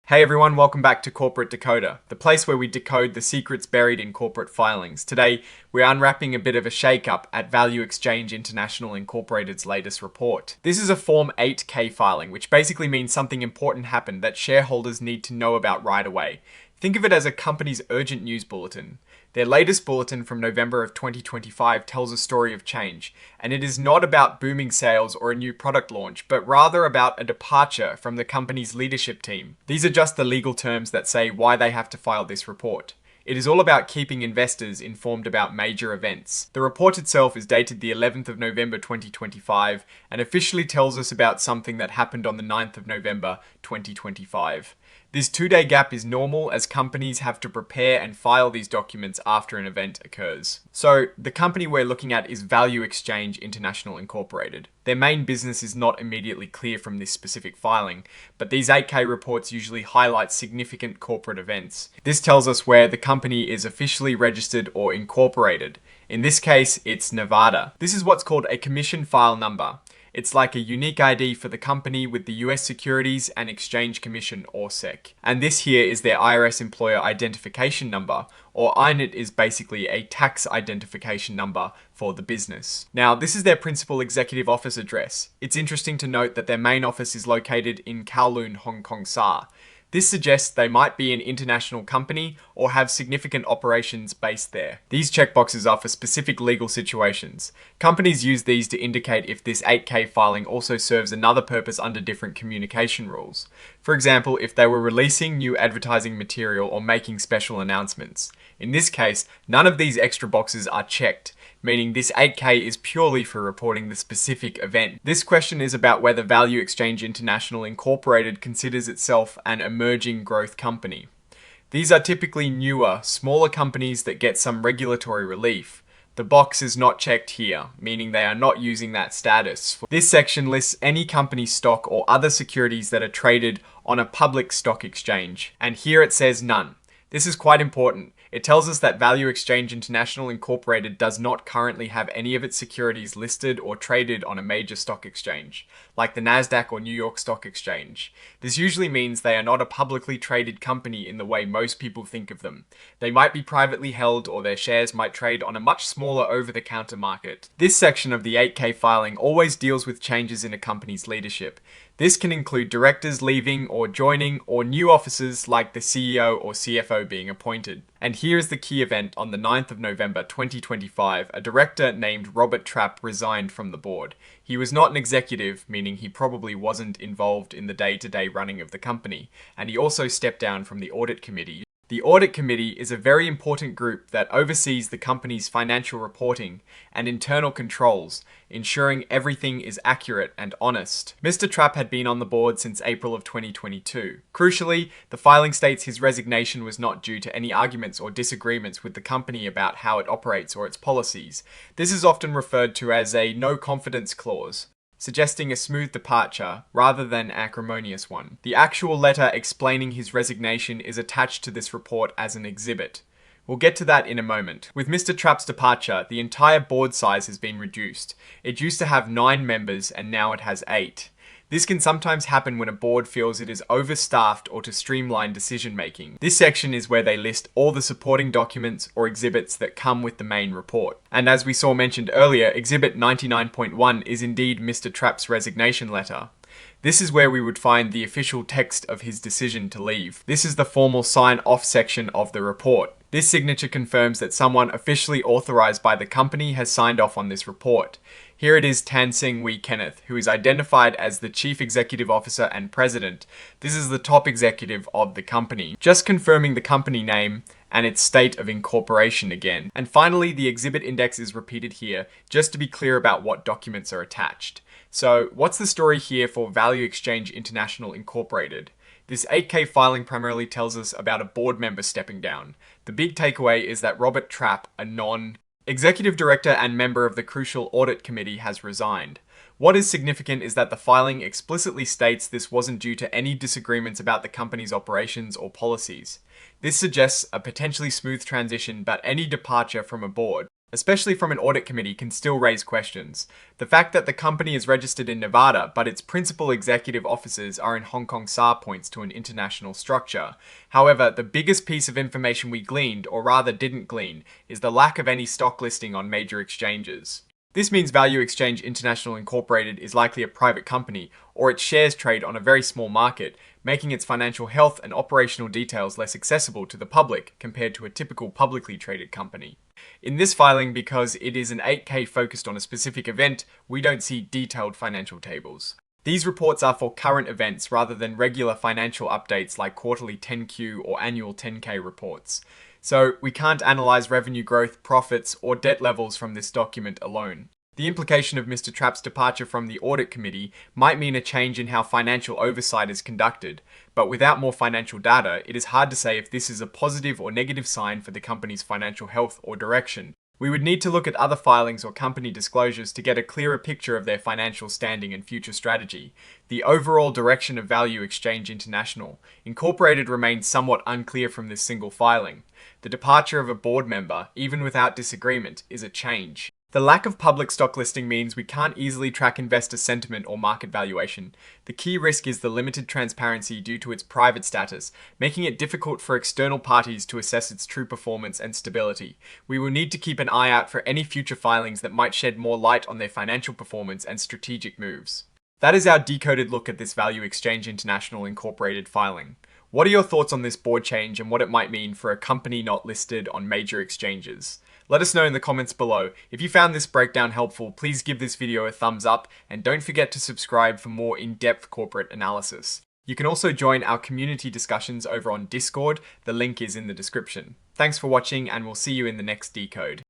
Hey everyone, welcome back to Corporate Decoder, the place where we decode the secrets buried in corporate filings. Today, we're unwrapping a bit of a shake-up at Value Exchange International Incorporated's latest report. This is a Form 8K filing, which basically means something important happened that shareholders need to know about right away. Think of it as a company's urgent news bulletin. Their latest bulletin from November of 2025 tells a story of change, and it is not about booming sales or a new product launch, but rather about a departure from the company's leadership team. These are just the legal terms that say why they have to file this report. It is all about keeping investors informed about major events. The report itself is dated the 11th of November 2025 and officially tells us about something that happened on the 9th of November 2025. This 2-day gap is normal as companies have to prepare and file these documents after an event occurs. So, the company we're looking at is Value Exchange International Incorporated. Their main business is not immediately clear from this specific filing, but these 8K reports usually highlight significant corporate events. This tells us where the company is officially registered or incorporated. In this case, it's Nevada. This is what's called a commission file number. It's like a unique ID for the company with the US Securities and Exchange Commission, or SEC. And this here is their IRS Employer Identification Number, or INIT is basically a tax identification number for the business. Now, this is their principal executive office address. It's interesting to note that their main office is located in Kowloon, Hong Kong, SAR. This suggests they might be an international company or have significant operations based there. These checkboxes are for specific legal situations. Companies use these to indicate if this 8K filing also serves another purpose under different communication rules. For example, if they were releasing new advertising material or making special announcements. In this case, none of these extra boxes are checked, meaning this 8K is purely for reporting the specific event. This question is about whether Value Exchange International Incorporated considers itself an emerging growth company. These are typically newer, smaller companies that get some regulatory relief. The box is not checked here, meaning they are not using that status. This section lists any company stock or other securities that are traded on a public stock exchange, and here it says none. This is quite important. It tells us that Value Exchange International Incorporated does not currently have any of its securities listed or traded on a major stock exchange, like the Nasdaq or New York Stock Exchange. This usually means they are not a publicly traded company in the way most people think of them. They might be privately held, or their shares might trade on a much smaller over-the-counter market. This section of the 8K filing always deals with changes in a company's leadership. This can include directors leaving or joining, or new officers like the CEO or CFO being appointed. And here is the key event on the 9th of November 2025. A director named Robert Trapp resigned from the board. He was not an executive, meaning he probably wasn't involved in the day-to-day running of the company, and he also stepped down from the audit committee. The Audit Committee is a very important group that oversees the company's financial reporting and internal controls, ensuring everything is accurate and honest. Mr. Trapp had been on the board since April of 2022. Crucially, the filing states his resignation was not due to any arguments or disagreements with the company about how it operates or its policies. This is often referred to as a no confidence clause, suggesting a smooth departure rather than an acrimonious one. The actual letter explaining his resignation is attached to this report as an exhibit. We'll get to that in a moment. With Mr. Trapp's departure, the entire board size has been reduced. It used to have 9 members and now it has 8. This can sometimes happen when a board feels it is overstaffed or to streamline decision making. This section is where they list all the supporting documents or exhibits that come with the main report. And as we saw mentioned earlier, Exhibit 99.1 is indeed Mr. Trapp's resignation letter. This is where we would find the official text of his decision to leave. This is the formal sign-off section of the report. This signature confirms that someone officially authorized by the company has signed off on this report. Here it is Tan Seng Wee Kenneth, who is identified as the Chief Executive Officer and President. This is the top executive of the company. Just confirming the company name and its state of incorporation again. And finally, the exhibit index is repeated here, just to be clear about what documents are attached. So, what's the story here for Value Exchange International Incorporated? This 8K filing primarily tells us about a board member stepping down. The big takeaway is that Robert Trapp, a non-executive director and member of the crucial audit committee, has resigned. What is significant is that the filing explicitly states this wasn't due to any disagreements about the company's operations or policies. This suggests a potentially smooth transition, but any departure from a board especially from an audit committee, can still raise questions. The fact that the company is registered in Nevada, but its principal executive offices are in Hong Kong SAR points to an international structure. However, the biggest piece of information we gleaned, or rather didn't glean, is the lack of any stock listing on major exchanges. This means Value Exchange International Incorporated is likely a private company, or its shares trade on a very small market, making its financial health and operational details less accessible to the public compared to a typical publicly traded company. In this filing, because it is an 8K focused on a specific event, we don't see detailed financial tables. These reports are for current events rather than regular financial updates like quarterly 10Q or annual 10K reports. So we can't analyze revenue growth, profits, or debt levels from this document alone. The implication of Mr. Trapp's departure from the audit committee might mean a change in how financial oversight is conducted, but without more financial data, it is hard to say if this is a positive or negative sign for the company's financial health or direction. We would need to look at other filings or company disclosures to get a clearer picture of their financial standing and future strategy. The overall direction of Value Exchange International Incorporated remains somewhat unclear from this single filing. The departure of a board member, even without disagreement, is a change. The lack of public stock listing means we can't easily track investor sentiment or market valuation. The key risk is the limited transparency due to its private status, making it difficult for external parties to assess its true performance and stability. We will need to keep an eye out for any future filings that might shed more light on their financial performance and strategic moves. That is our decoded look at this Value Exchange International Incorporated filing. What are your thoughts on this board change and what it might mean for a company not listed on major exchanges? Let us know in the comments below. If you found this breakdown helpful, please give this video a thumbs up and don't forget to subscribe for more in-depth corporate analysis. You can also join our community discussions over on Discord. The link is in the description. Thanks for watching and we'll see you in the next decode.